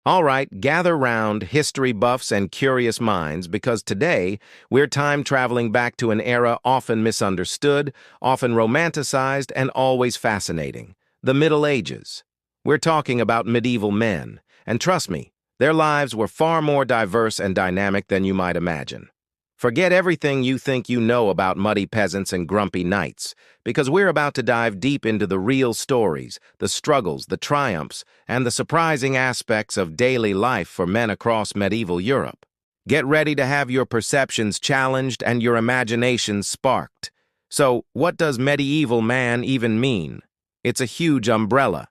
All right, gather round, history buffs and curious minds, because today we're time traveling back to an era often misunderstood, often romanticized, and always fascinating: the Middle Ages. We're talking about medieval men, and trust me, their lives were far more diverse and dynamic than you might imagine. Forget everything you think you know about muddy peasants and grumpy knights, because we're about to dive deep into the real stories, the struggles, the triumphs, and the surprising aspects of daily life for men across medieval Europe. Get ready to have your perceptions challenged and your imagination sparked. So, what does medieval man even mean? It's a huge umbrella.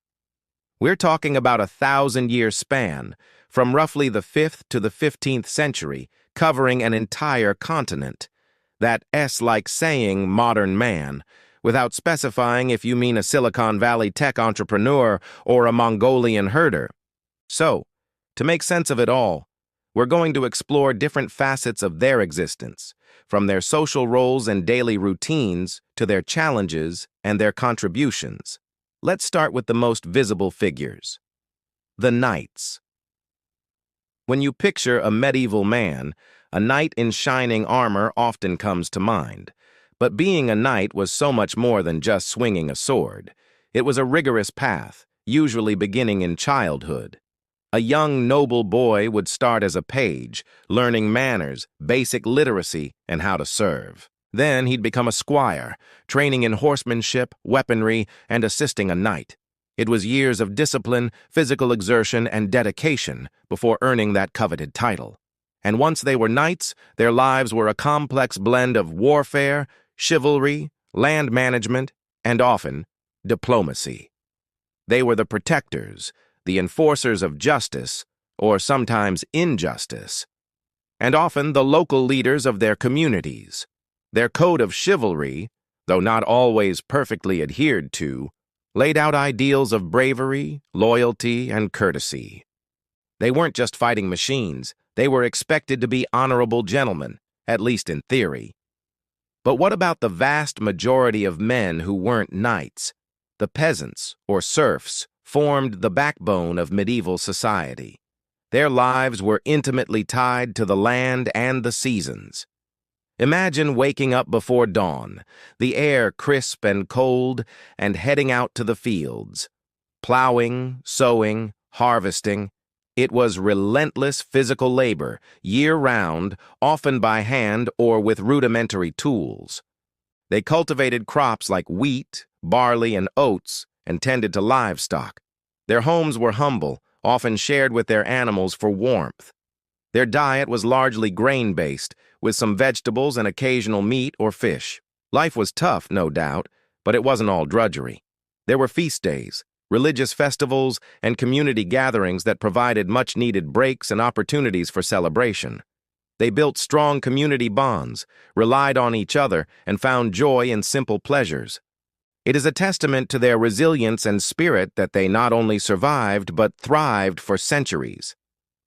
We're talking about a 1,000-year span, from roughly the 5th to the 15th century, covering an entire continent. That S-like saying, modern man, without specifying if you mean a Silicon Valley tech entrepreneur or a Mongolian herder. So, to make sense of it all, we're going to explore different facets of their existence, from their social roles and daily routines to their challenges and their contributions. Let's start with the most visible figures: the knights. When you picture a medieval man, a knight in shining armor often comes to mind. But being a knight was so much more than just swinging a sword. It was a rigorous path, usually beginning in childhood. A young noble boy would start as a page, learning manners, basic literacy, and how to serve. Then he'd become a squire, training in horsemanship, weaponry, and assisting a knight. It was years of discipline, physical exertion, and dedication before earning that coveted title. And once they were knights, their lives were a complex blend of warfare, chivalry, land management, and often, diplomacy. They were the protectors, the enforcers of justice, or sometimes injustice, and often the local leaders of their communities. Their code of chivalry, though not always perfectly adhered to, laid out ideals of bravery, loyalty, and courtesy. They weren't just fighting machines, they were expected to be honorable gentlemen, at least in theory. But what about the vast majority of men who weren't knights? The peasants, or serfs, formed the backbone of medieval society. Their lives were intimately tied to the land and the seasons. Imagine waking up before dawn, the air crisp and cold, and heading out to the fields. Plowing, sowing, harvesting. It was relentless physical labor, year-round, often by hand or with rudimentary tools. They cultivated crops like wheat, barley, and oats, and tended to livestock. Their homes were humble, often shared with their animals for warmth. Their diet was largely grain-based, with some vegetables and occasional meat or fish. Life was tough, no doubt, but it wasn't all drudgery. There were feast days, religious festivals, and community gatherings that provided much-needed breaks and opportunities for celebration. They built strong community bonds, relied on each other, and found joy in simple pleasures. It is a testament to their resilience and spirit that they not only survived but thrived for centuries.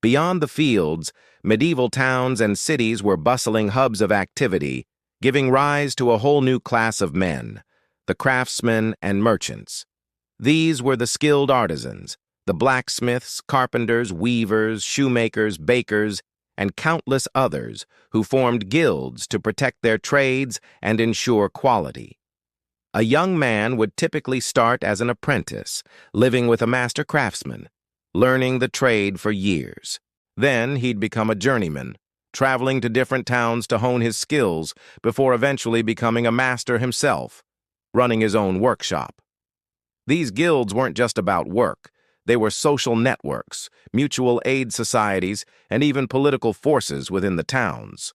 Beyond the fields, medieval towns and cities were bustling hubs of activity, giving rise to a whole new class of men, the craftsmen and merchants. These were the skilled artisans, the blacksmiths, carpenters, weavers, shoemakers, bakers, and countless others who formed guilds to protect their trades and ensure quality. A young man would typically start as an apprentice, living with a master craftsman, learning the trade for years. Then he'd become a journeyman, traveling to different towns to hone his skills before eventually becoming a master himself, running his own workshop. These guilds weren't just about work. They were social networks, mutual aid societies, and even political forces within the towns.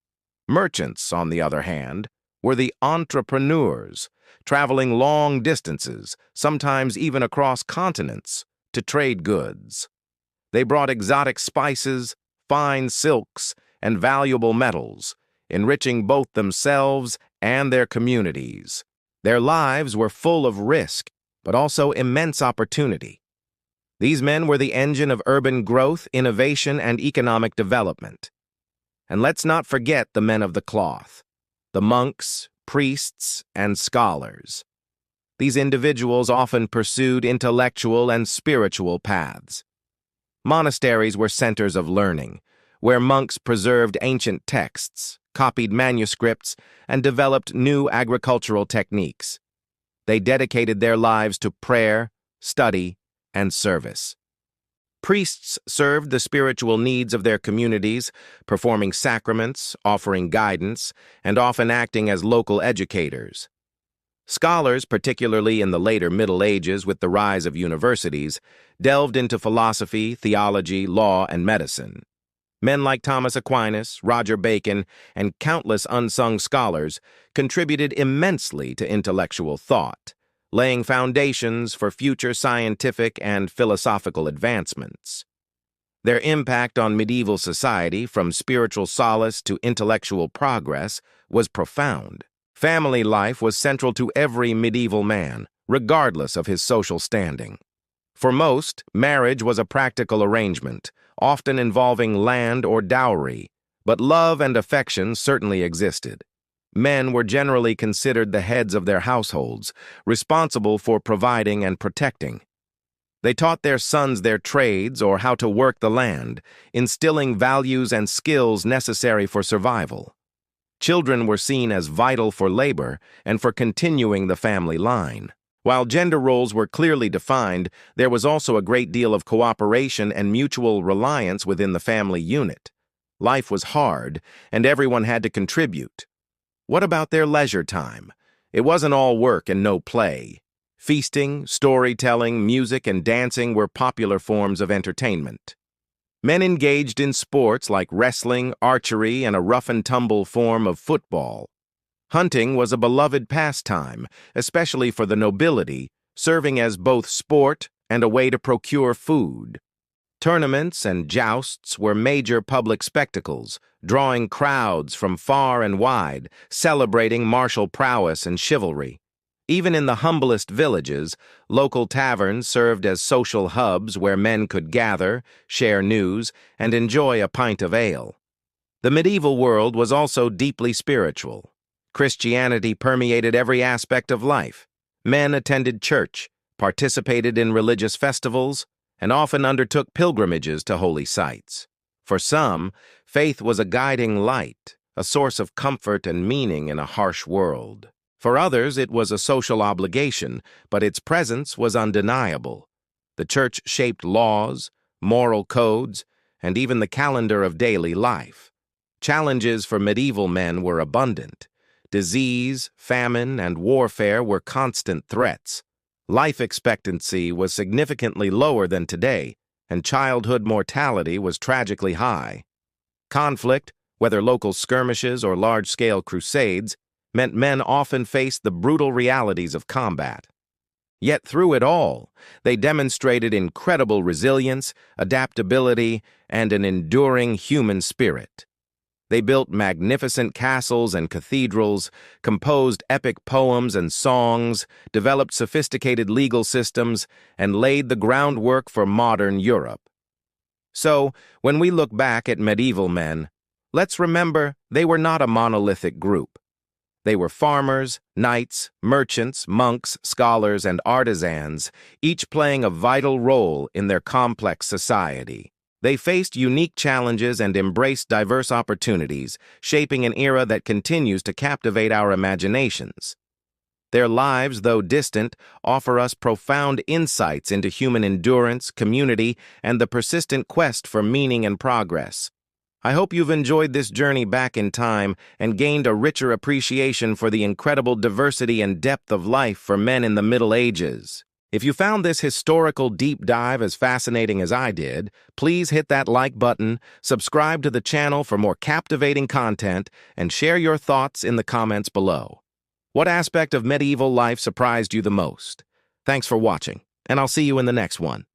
Merchants, on the other hand, were the entrepreneurs, traveling long distances, sometimes even across continents, to trade goods. They brought exotic spices, fine silks, and valuable metals, enriching both themselves and their communities. Their lives were full of risk, but also immense opportunity. These men were the engine of urban growth, innovation, and economic development. And let's not forget the men of the cloth, the monks, priests, and scholars. These individuals often pursued intellectual and spiritual paths. Monasteries were centers of learning, where monks preserved ancient texts, copied manuscripts, and developed new agricultural techniques. They dedicated their lives to prayer, study, and service. Priests served the spiritual needs of their communities, performing sacraments, offering guidance, and often acting as local educators. Scholars, particularly in the later Middle Ages with the rise of universities, delved into philosophy, theology, law, and medicine. Men like Thomas Aquinas, Roger Bacon, and countless unsung scholars contributed immensely to intellectual thought, laying foundations for future scientific and philosophical advancements. Their impact on medieval society, from spiritual solace to intellectual progress, was profound. Family life was central to every medieval man, regardless of his social standing. For most, marriage was a practical arrangement, often involving land or dowry, but love and affection certainly existed. Men were generally considered the heads of their households, responsible for providing and protecting. They taught their sons their trades or how to work the land, instilling values and skills necessary for survival. Children were seen as vital for labor and for continuing the family line. While gender roles were clearly defined, there was also a great deal of cooperation and mutual reliance within the family unit. Life was hard, and everyone had to contribute. What about their leisure time? It wasn't all work and no play. Feasting, storytelling, music, and dancing were popular forms of entertainment. Men engaged in sports like wrestling, archery, and a rough-and-tumble form of football. Hunting was a beloved pastime, especially for the nobility, serving as both sport and a way to procure food. Tournaments and jousts were major public spectacles, drawing crowds from far and wide, celebrating martial prowess and chivalry. Even in the humblest villages, local taverns served as social hubs where men could gather, share news, and enjoy a pint of ale. The medieval world was also deeply spiritual. Christianity permeated every aspect of life. Men attended church, participated in religious festivals, and often undertook pilgrimages to holy sites. For some, faith was a guiding light, a source of comfort and meaning in a harsh world. For others, it was a social obligation, but its presence was undeniable. The church shaped laws, moral codes, and even the calendar of daily life. Challenges for medieval men were abundant. Disease, famine, and warfare were constant threats. Life expectancy was significantly lower than today, and childhood mortality was tragically high. Conflict, whether local skirmishes or large-scale crusades, meant men often faced the brutal realities of combat. Yet through it all, they demonstrated incredible resilience, adaptability, and an enduring human spirit. They built magnificent castles and cathedrals, composed epic poems and songs, developed sophisticated legal systems, and laid the groundwork for modern Europe. So, when we look back at medieval men, let's remember they were not a monolithic group. They were farmers, knights, merchants, monks, scholars, and artisans, each playing a vital role in their complex society. They faced unique challenges and embraced diverse opportunities, shaping an era that continues to captivate our imaginations. Their lives, though distant, offer us profound insights into human endurance, community, and the persistent quest for meaning and progress. I hope you've enjoyed this journey back in time and gained a richer appreciation for the incredible diversity and depth of life for men in the Middle Ages. If you found this historical deep dive as fascinating as I did, please hit that like button, subscribe to the channel for more captivating content, and share your thoughts in the comments below. What aspect of medieval life surprised you the most? Thanks for watching, and I'll see you in the next one.